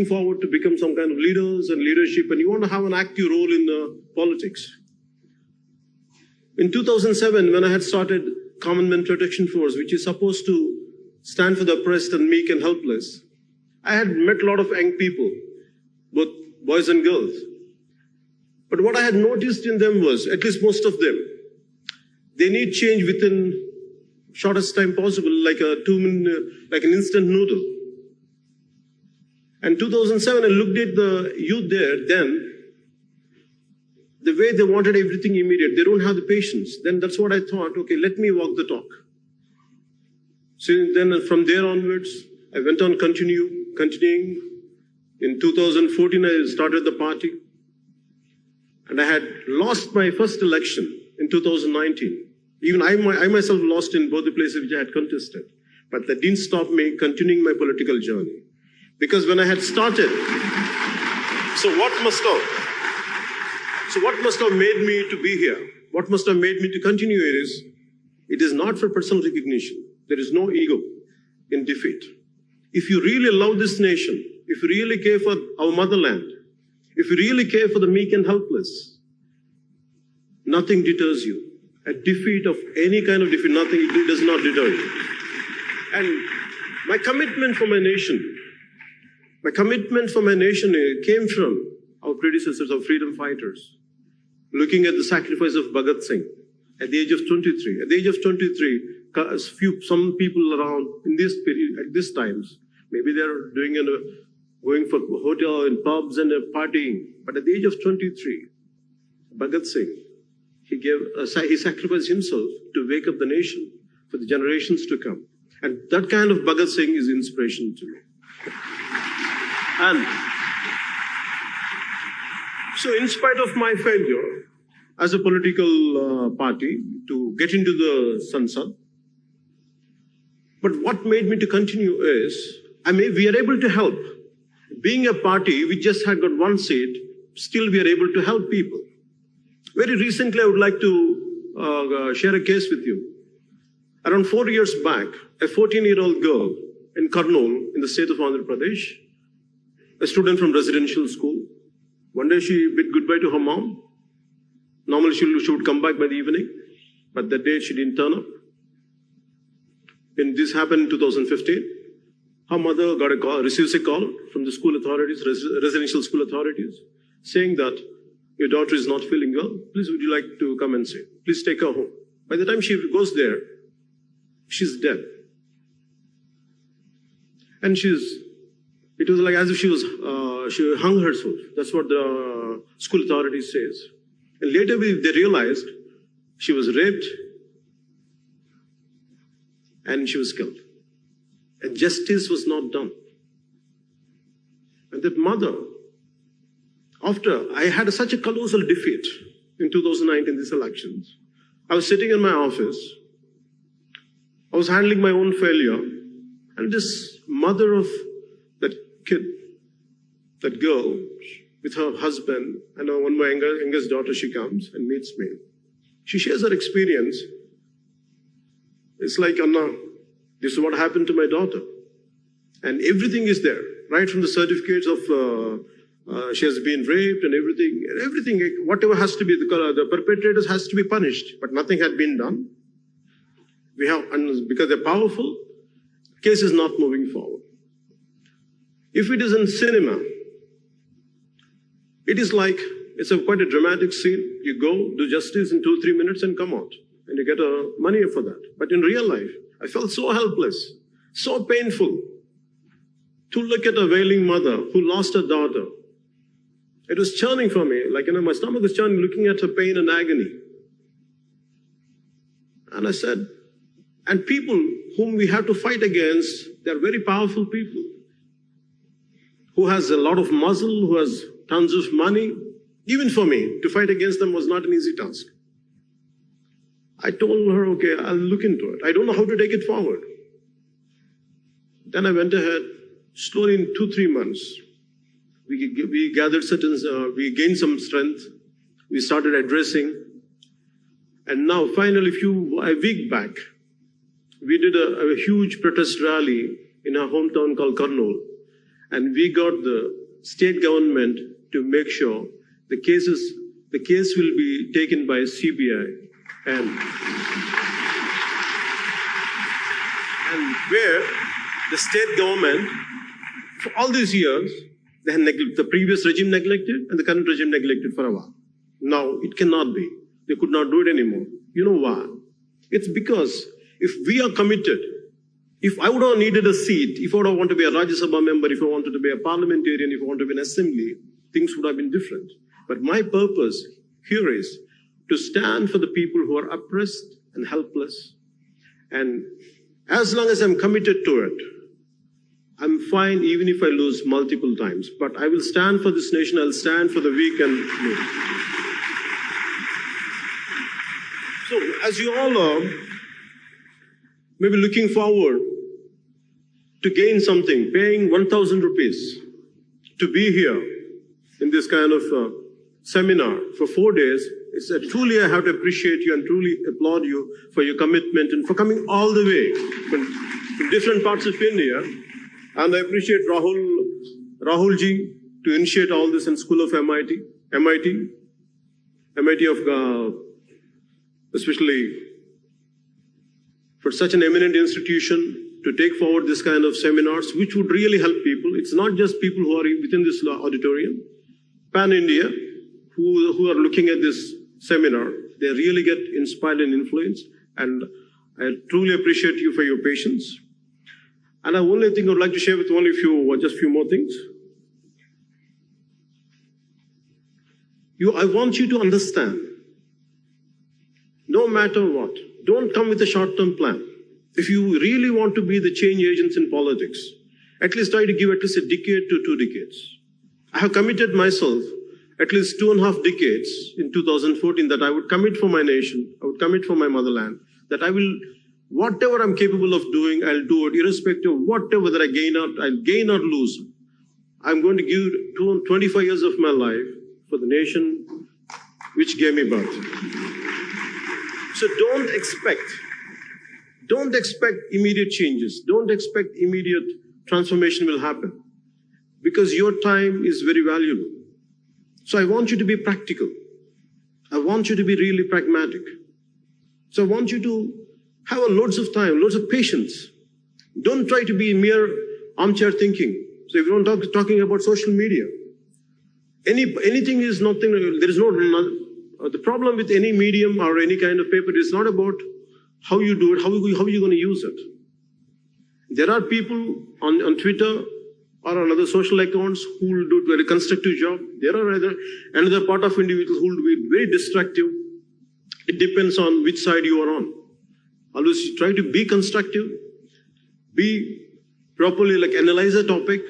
looking forward to become some kind of leaders and leadership, and you want to have an active role in politics. In 2007, when I had started Common Man Protection Force, which is supposed to stand for the oppressed and meek and helpless, I had met a lot of young people, both boys and girls. But what I had noticed in them was, at least most of them, they need change within shortest time possible, like like an instant noodle. And 2007, I looked at the youth there then, the way they wanted everything immediate. They don't have the patience. Then that's what I thought, okay, let me walk the talk. So then from there onwards, I went on continuing. In 2014, I started the party. And I had lost my first election in 2019. Even I myself lost in both the places which I had contested. But that didn't stop me continuing my political journey. Because when I had started, what must have made me to be here? What must have made me to continue it is not for personal recognition. There is no ego in defeat. If you really love this nation, if you really care for our motherland, if you really care for the meek and helpless, nothing deters you. A defeat of any kind of defeat, nothing, it does not deter you. And my commitment for my nation came from our predecessors, our freedom fighters, looking at the sacrifice of Bhagat Singh at the age of 23. At the age of 23, some people around in this period, at this times, maybe they're going for hotel and pubs and partying. But at the age of 23, Bhagat Singh, he sacrificed himself to wake up the nation for the generations to come. And that kind of Bhagat Singh is inspiration to me. And so in spite of my failure as a political party to get into the Sansad, but what made me to continue is, we are able to help. Being a party, we just had got one seat, still we are able to help people. Very recently, I would like to share a case with you. Around 4 years back, a 14-year-old girl in Kurnool, in the state of Andhra Pradesh, a student from residential school. One day she bid goodbye to her mom. Normally she would come back by the evening, but that day she didn't turn up. When this happened in 2015, her mother receives a call from the school authorities, residential school authorities, saying that your daughter is not feeling well. Please, would you like to come and see? Please take her home. By the time she goes there, she's dead. And it was like as if she hung herself. That's what the school authorities says. And later they realized she was raped and she was killed. And justice was not done. And that mother, after I had such a colossal defeat in 2019, these elections, I was sitting in my office. I was handling my own failure. And this mother of that kid, that girl, with her husband, and when my youngest daughter, she comes and meets me. She shares her experience. It's like, Anna, this is what happened to my daughter. And everything is there, right from the certificates of she has been raped and everything, whatever has to be, the perpetrators has to be punished, but nothing had been done. Because they're powerful, case is not moving forward. If it is in cinema, it is like, it's quite a dramatic scene. You go, do justice in 2-3 minutes and come out. And you get money for that. But in real life, I felt so helpless, so painful to look at a wailing mother who lost her daughter. It was churning for me, like, my stomach was churning, looking at her pain and agony. And I said, and people whom we have to fight against, they're very powerful people. Who has a lot of muscle, who has tons of money. Even for me, to fight against them was not an easy task. I told her, okay, I'll look into it. I don't know how to take it forward. Then I went ahead, slowly in 2-3 months, we gathered we gained some strength. We started addressing. And now, finally, a week back, we did a huge protest rally in our hometown called Kurnool. and we got the state government to make sure the case will be taken by CBI, and where the state government, for all these years, they had the previous regime neglected and the current regime neglected for a while. Now it cannot be. They could not do it anymore. You know why? It's because if we are committed, if I would have needed a seat, if I would have wanted to be a Rajya Sabha member, if I wanted to be a parliamentarian, if I wanted to be an assembly, things would have been different. But my purpose here is to stand for the people who are oppressed and helpless. And as long as I'm committed to it, I'm fine even if I lose multiple times. But I will stand for this nation, I'll stand for the weak and needy. So, as you all are maybe looking forward to gain something, paying 1,000 rupees to be here in this kind of seminar for 4 days, it's truly I have to appreciate you and truly applaud you for your commitment and for coming all the way from different parts of India. And I appreciate Rahulji to initiate all this in School of MIT of especially for such an eminent institution to take forward this kind of seminars, which would really help people. It's not just people who are within this auditorium, pan-India, who are looking at this seminar, they really get inspired and influenced. And I truly appreciate you for your patience. And the only thing I would like to share with all of you, just a few more things. I want you to understand, no matter what, don't come with a short-term plan. If you really want to be the change agents in politics, at least try to give at least a decade to 2 decades. I have committed myself at least 2.5 decades in 2014 that I would commit for my nation, I would commit for my motherland, that I will, whatever I'm capable of doing, I'll do it, irrespective of whatever that I'll gain or lose. I'm going to give 25 years of my life for the nation which gave me birth. So don't expect immediate changes. Don't expect immediate transformation will happen, because your time is very valuable. So I want you to be practical. I want you to be really pragmatic. So I want you to have loads of time, loads of patience. Don't try to be mere armchair thinking. So if you're not talking about social media, anything is nothing, there is no, the problem with any medium or any kind of paper is not about how you do it, how are you going to use it. There are people on Twitter or on other social accounts who will do a very constructive job. There are another part of individuals who will be very destructive. It depends on which side you are on. Always try to be constructive, be properly, analyze a topic,